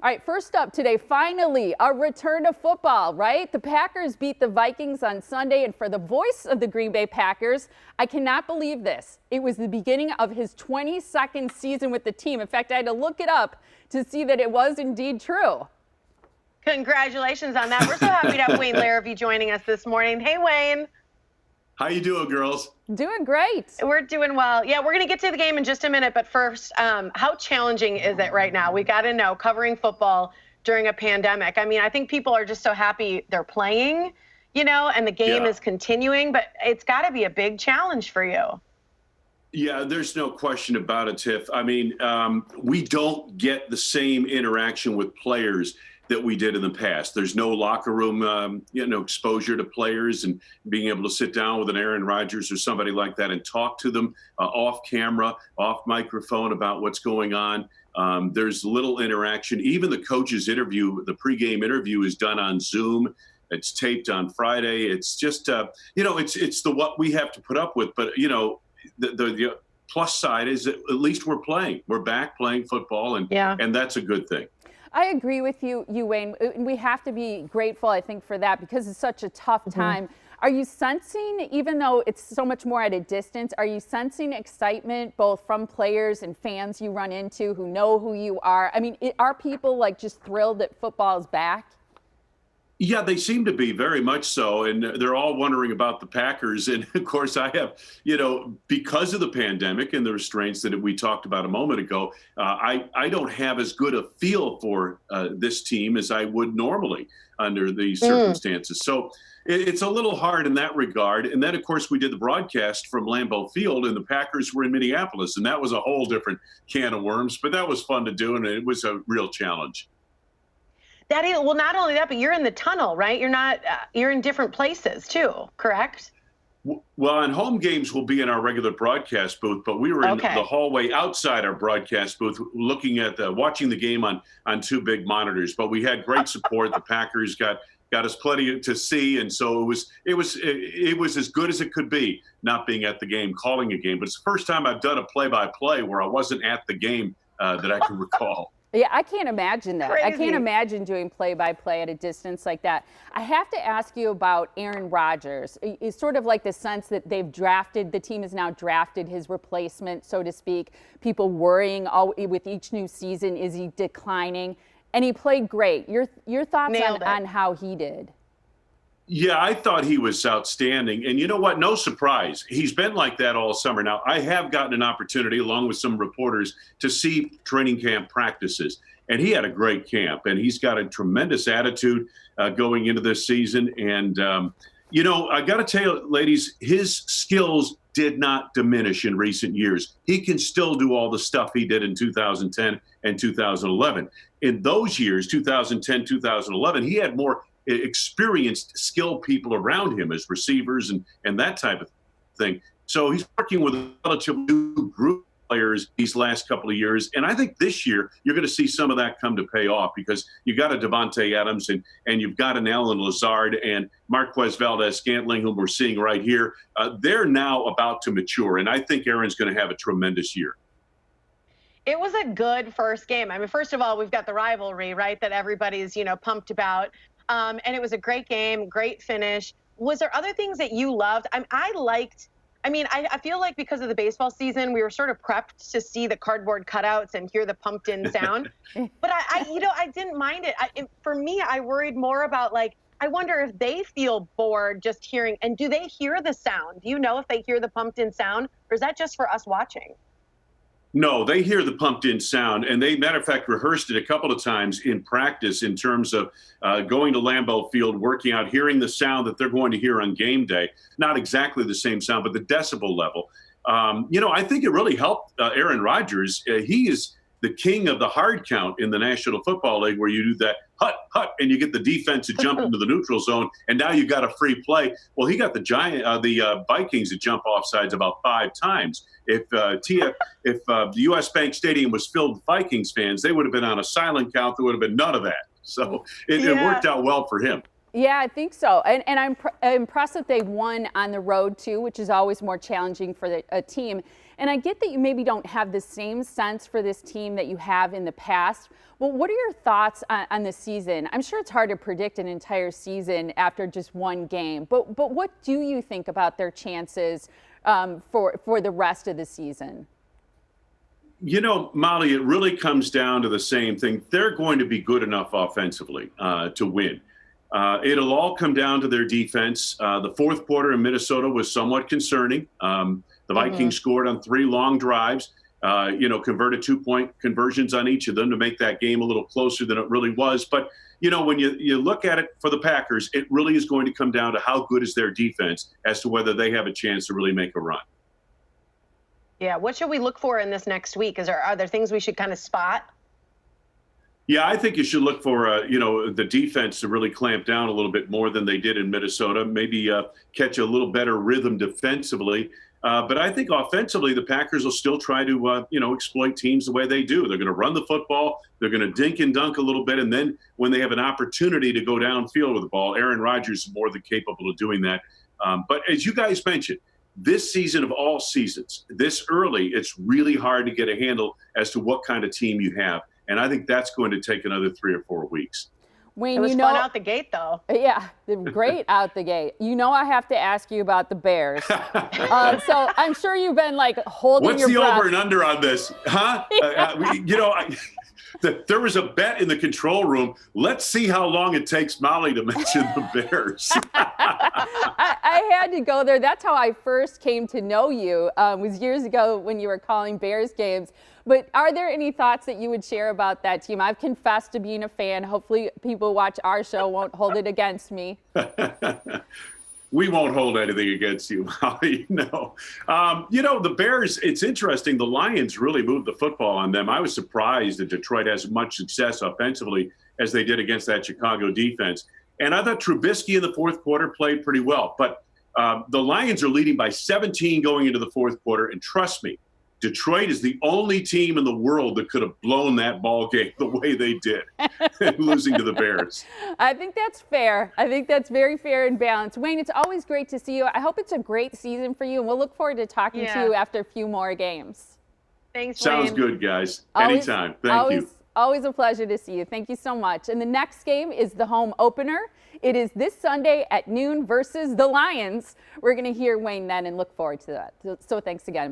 All right, first up today, finally, a return to football, right? The Packers beat the Vikings on Sunday, and for the voice of the Green Bay Packers, I cannot believe this. It was the beginning of his 22nd season with the team. In fact, I had to look it up to see that it was indeed true. Congratulations on that. We're so happy to have Wayne Larrivee joining us this morning. Hey, Wayne. How you doing, girls? Doing great. We're doing well. Yeah, we're going to get to the game in just a minute. But first, how challenging is it right now? We got to know, covering football during a pandemic. I mean, I think people are just so happy they're playing, and the game is continuing. But it's got to be a big challenge for you. Yeah, there's no question about it, Tiff. I mean, we don't get the same interaction with players that we did in the past. There's no locker room, exposure to players and being able to sit down with an Aaron Rodgers or somebody like that and talk to them off camera, off microphone about what's going on. There's little interaction. Even the coach's interview, the pregame interview, is done on Zoom. It's taped on Friday. It's just, it's the what we have to put up with. But the plus side is that at least we're playing. We're back playing football, and that's a good thing. I agree with you, Wayne. We have to be grateful, I think, for that because it's such a tough time. Are you sensing, even though it's so much more at a distance, are you sensing excitement both from players and fans you run into who know who you are? I mean, are people like just thrilled that football's back? Yeah, they seem to be very much so. And they're all wondering about the Packers. And of course, I have, because of the pandemic and the restraints that we talked about a moment ago, I don't have as good a feel for this team as I would normally under these circumstances. So it's a little hard in that regard. And then, of course, we did the broadcast from Lambeau Field and the Packers were in Minneapolis. And that was a whole different can of worms. But that was fun to do. And it was a real challenge. Well, not only that, but you're in the tunnel, right? You're in different places too, correct? Well, on home games, we'll be in our regular broadcast booth, but we were in the hallway outside our broadcast booth looking at watching the game on two big monitors. But we had great support. The Packers got us plenty to see. And so it was as good as it could be not being at the game, calling a game. But it's the first time I've done a play-by-play where I wasn't at the game that I can recall. Yeah, I can't imagine that. Crazy. I can't imagine doing play-by-play at a distance like that. I have to ask you about Aaron Rodgers. It's sort of like the sense that the team has now drafted his replacement, so to speak. People worrying with each new season, is he declining? And he played great. Your thoughts on how he did? Yeah, I thought he was outstanding. And you know what? No surprise. He's been like that all summer. Now, I have gotten an opportunity, along with some reporters, to see training camp practices. And he had a great camp. And he's got a tremendous attitude going into this season. And, I got to tell you, ladies, his skills did not diminish in recent years. He can still do all the stuff he did in 2010 and 2011. In those years, 2010, 2011, he had more experienced, skilled people around him as receivers and that type of thing. So he's working with a relatively new group of players these last couple of years. And I think this year you're going to see some of that come to pay off because you got a Devontae Adams and you've got an Allen Lazard and Marquez Valdez-Scantling, whom we're seeing right here. They're now about to mature. And I think Aaron's going to have a tremendous year. It was a good first game. I mean, first of all, we've got the rivalry, right, that everybody's, pumped about. And it was a great game, great finish. Was there other things that you loved? I feel like because of the baseball season, we were sort of prepped to see the cardboard cutouts and hear the pumped in sound. But I didn't mind it. For me, I worried more about I wonder if they feel bored just hearing, and do they hear the sound? Do you know if they hear the pumped in sound, or is that just for us watching? No, they hear the pumped in sound, and they, matter of fact, rehearsed it a couple of times in practice in terms of going to Lambeau Field, working out, hearing the sound that they're going to hear on game day. Not exactly the same sound, but the decibel level. I think it really helped Aaron Rodgers. He is the king of the hard count in the National Football League, where you do that hut, and you get the defense to jump into the neutral zone, and now you got a free play. Well, he got the Vikings to jump offsides about 5 times. If the U.S. Bank Stadium was filled with Vikings fans, they would have been on a silent count. There would have been none of that. So it worked out well for him. Yeah, I think so. And I'm impressed that they won on the road, too, which is always more challenging for a team. And I get that you maybe don't have the same sense for this team that you have in the past. Well, what are your thoughts on the season? I'm sure it's hard to predict an entire season after just one game, but what do you think about their chances for the rest of the season? You know, Molly, it really comes down to the same thing. They're going to be good enough offensively to win. It'll all come down to their defense. The fourth quarter in Minnesota was somewhat concerning. The Vikings scored on 3 long drives, converted 2-point conversions on each of them to make that game a little closer than it really was. But, when you look at it for the Packers, it really is going to come down to how good is their defense as to whether they have a chance to really make a run. Yeah, what should we look for in this next week? Are there things we should kind of spot? Yeah, I think you should look for, the defense to really clamp down a little bit more than they did in Minnesota, maybe catch a little better rhythm defensively. But I think offensively, the Packers will still try to, exploit teams the way they do. They're going to run the football. They're going to dink and dunk a little bit. And then when they have an opportunity to go downfield with the ball, Aaron Rodgers is more than capable of doing that. But as you guys mentioned, this season of all seasons, this early, it's really hard to get a handle as to what kind of team you have. And I think that's going to take another 3 or 4 weeks. Wayne, it was fun out the gate, though. Yeah, great out the gate. I have to ask you about the Bears. So I'm sure you've been holding your breath. What's the over and under on this? Huh? There was a bet in the control room. Let's see how long it takes Molly to mention the Bears. I had to go there. That's how I first came to know you, was years ago when you were calling Bears games. But are there any thoughts that you would share about that team? I've confessed to being a fan. Hopefully people who watch our show won't hold it against me. We won't hold anything against you, Molly. No. The Bears, it's interesting. The Lions really moved the football on them. I was surprised that Detroit has as much success offensively as they did against that Chicago defense. And I thought Trubisky in the fourth quarter played pretty well. But the Lions are leading by 17 going into the fourth quarter. And trust me, Detroit is the only team in the world that could have blown that ball game the way they did, losing to the Bears. I think that's fair. I think that's very fair and balanced. Wayne, it's always great to see you. I hope it's a great season for you, and we'll look forward to talking to you after a few more games. Thanks, Sounds Wayne. good, guys. Anytime. Thank you. Always a pleasure to see you. Thank you so much. And the next game is the home opener. It is this Sunday at noon versus the Lions. We're going to hear Wayne then and look forward to that. So thanks again.